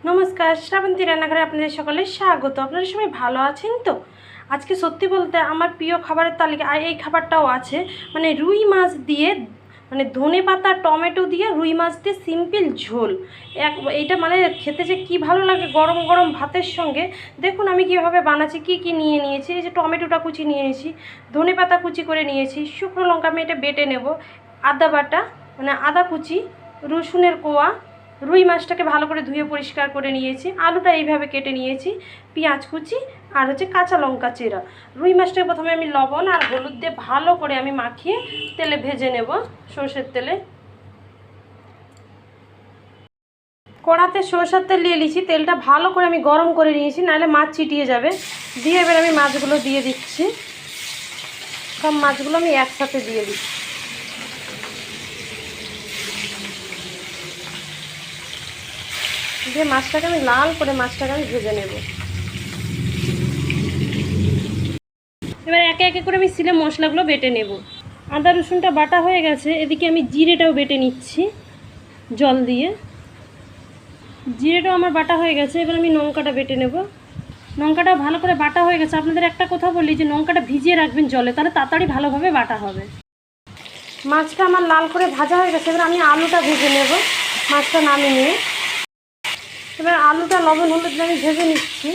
নমস্কার, শ্রাবন্তী রান্নাঘরে আপনাদের সকলের স্বাগত। আপনারা সবাই ভালো আছেন তো? আজকে সত্যি বলতে আমার প্রিয় খাবারের তালিকা আর এই খাবারটাও আছে, মানে রুই মাছ দিয়ে, মানে ধনেপাতা টমেটো দিয়ে রুই মাছ দিয়ে সিম্পল ঝোল। এইটা মানে খেতে যে কী ভালো লাগে গরম গরম ভাতের সঙ্গে। দেখুন আমি কীভাবে বানাচ্ছি, কী নিয়ে নিয়েছি। এই যে টমেটোটা কুচি নিয়েছি, ধনেপাতা কুচি করে নিয়েছি, শুকনো লঙ্কা আমি এটা বেটে নেব, আদা বাটা মানে আদা কুচি, রসুনের কোয়া, রুই মাছটাকে ভালো করে ধুয়ে পরিষ্কার করে নিয়েছি, আলুটা এইভাবে কেটে নিয়েছি, পেঁয়াজ কুচি আর হচ্ছে কাঁচা লঙ্কা চেরা। রুই মাছটাকে প্রথমে আমি লবণ আর হলুদ দিয়ে ভালো করে আমি মাখিয়ে তেলে ভেজে নেব, সরষের তেলে। কড়াতে সরষের তেল দিয়ে নিয়েছি, তেলটা ভালো করে আমি গরম করে নিয়েছি, নাহলে মাছ চিটিয়ে যাবে। দিয়ে এবার আমি মাছগুলো দিয়ে দিচ্ছি, সব মাছগুলো আমি একসাথে দিয়ে দিচ্ছি। দিয়ে মাছটাকে আমি লাল করে আমি ভেজে নেব। এবার একে একে করে আমি সিলে মশলাগুলো বেটে নেব। আদা রসুনটা বাটা হয়ে গেছে, এদিকে আমি জিরেটাও বেটে নিচ্ছি জল দিয়ে। জিরেটাও আমার বাটা হয়ে গেছে, এবার আমি লঙ্কাটা বেটে নেব। লঙ্কাটা ভালো করে বাটা হয়ে গেছে। আপনাদের একটা কথা বলি যে লঙ্কাটা ভিজিয়ে রাখবেন জলে, তাহলে তাড়াতাড়ি ভালোভাবে বাটা হবে। মাছটা আমার লাল করে ভাজা হয়ে গেছে, এবার আমি আলুটা ভেজে নেব মাছটা নামিয়ে নিয়ে। এবার আলুটা লবণ হলুদ দিয়ে আমি ভেজে নিচ্ছি।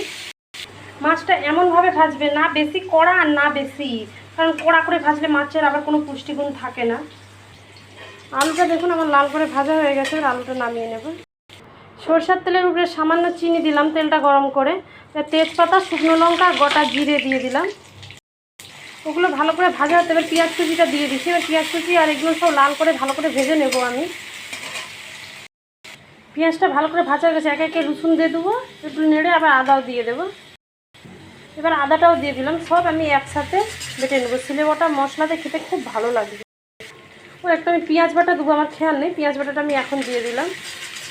মাছটা এমনভাবে ভাজবে না বেশি কড়া আর না বেশি, কারণ কড়া করে ভাজলে মাছের আবার কোনো পুষ্টিগুণ থাকে না। আলুটা দেখুন আমার লাল করে ভাজা হয়ে গেছে, এবার আলুটা নামিয়ে নেব। সরষের তেলের উপরে সামান্য চিনি দিলাম তেলটা গরম করে, তেজপাতা, শুকনো লঙ্কা আর গোটা জিরে দিয়ে দিলাম। ওগুলো ভালো করে ভাজা হতে, এবার পেঁয়াজ কুচিটা দিয়ে দিচ্ছি। এবার পেঁয়াজ কুচি আর এগুলো সব লাল করে ভালো করে ভেজে নেব আমি। পেঁয়াজটা ভালো করে ভাজা হয়ে গেছে, একে একে রসুন দিয়ে দেবো, একটু নেড়ে আবার আদাও দিয়ে দেবো। এবার আদাটাও দিয়ে দিলাম, সব আমি একসাথে বেটে নেবো। সিলে বাটা মশলাতে খেতে খুব ভালো লাগবে। ও একটা আমি পেঁয়াজ বাটা দেবো, আমার খেয়াল নেই, পেঁয়াজ বাটাটা আমি এখন দিয়ে দিলাম।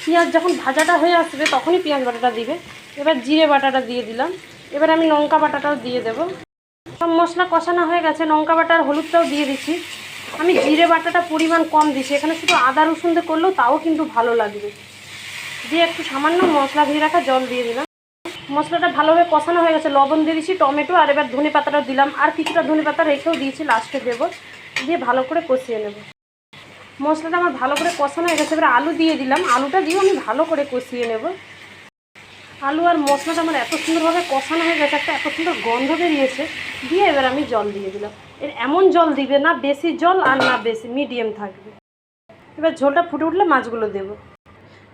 পেঁয়াজ যখন ভাজাটা হয়ে আসবে তখনই পেঁয়াজ বাটাটা দিবে। এবার জিরে বাটাটা দিয়ে দিলাম। এবার আমি লঙ্কা বাটাটাও দিয়ে দেবো। সব মশলা কষানো হয়ে গেছে, লঙ্কা বাটা আর হলুদটাও দিয়ে দিচ্ছি। আমি জিরে বাটাটা পরিমাণ কম দিচ্ছি, এখানে শুধু আদা রসুন দিয়ে করলেও তাও কিন্তু ভালো লাগবে। দিয়ে একটু সামান্য মশলা ধুয়ে রাখা জল দিয়ে দিলাম। মশলাটা ভালোভাবে কষানো হয়ে গেছে, লবণ দিয়ে দিচ্ছি, টমেটো আর এবার ধনে পাতাটাও দিলাম, আর কিছুটা ধনে পাতা রেখেও দিয়েছি, লাস্টে দেবো। দিয়ে ভালো করে কষিয়ে নেব। মশলাটা আমার ভালো করে কষানো হয়ে গেছে, এবার আলু দিয়ে দিলাম। আলুটা দিয়েও আমি ভালো করে কষিয়ে নেব। আলু আর মশলাটা আমার এত সুন্দরভাবে কষানো হয়ে গেছে, একটা এত সুন্দর গন্ধ বেরিয়েছে। দিয়ে এবার আমি জল দিয়ে দিলাম। এর এমন জল দিবে না বেশি জল আর না বেশি, মিডিয়াম থাকবে। এবার ঝোলটা ফুটে উঠলে মাছগুলো দেবো।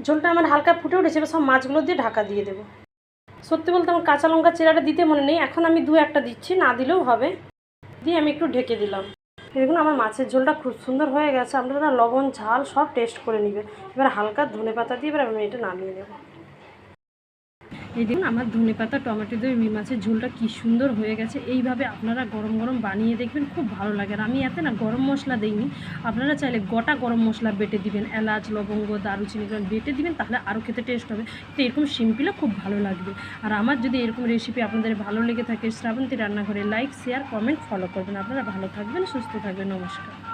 ঝোলটা আমার হালকা ফুটে উঠেছে, এবার সব মাছগুলো দিয়ে ঢাকা দিয়ে দেবো। সত্যি বলতে আমার কাঁচা লঙ্কা চেরাটা দিতে মনে নেই, এখন আমি দু একটা দিচ্ছি, না দিলেও হবে। দিয়ে আমি একটু ঢেকে দিলাম। দেখুন আমার মাছের ঝোলটা খুব সুন্দর হয়ে গেছে। আপনারা লবণ ঝাল সব টেস্ট করে নেবেন। এবার হালকা ধনেপাতা দিয়ে এবার আমি এটা নামিয়ে নেব। এই দেখুন আমার ধনেপাতা টমেটো দিয়ে রুই মাছের ঝোলটা কি সুন্দর হয়ে গেছে। এইভাবে আপনারা গরম গরম বানিয়ে দেখবেন, খুব ভালো লাগে। আর আমি এতে না গরম মশলা দিইনি, আপনারা চাইলে গোটা গরম মশলা বেটে দিবেন, এলাচ লবঙ্গ দারুচিনি বেটে দিবেন, তাহলে আরও খেতে টেস্ট হবে। তো এরকম সিম্পলে খুব ভালো লাগবে। আর আমার যদি এরকম রেসিপি আপনাদের ভালো লেগে থাকে, শ্রাবন্তী রান্নাঘরে লাইক শেয়ার কমেন্ট ফলো করবেন। আপনারা ভালো থাকবেন, সুস্থ থাকবেন। নমস্কার।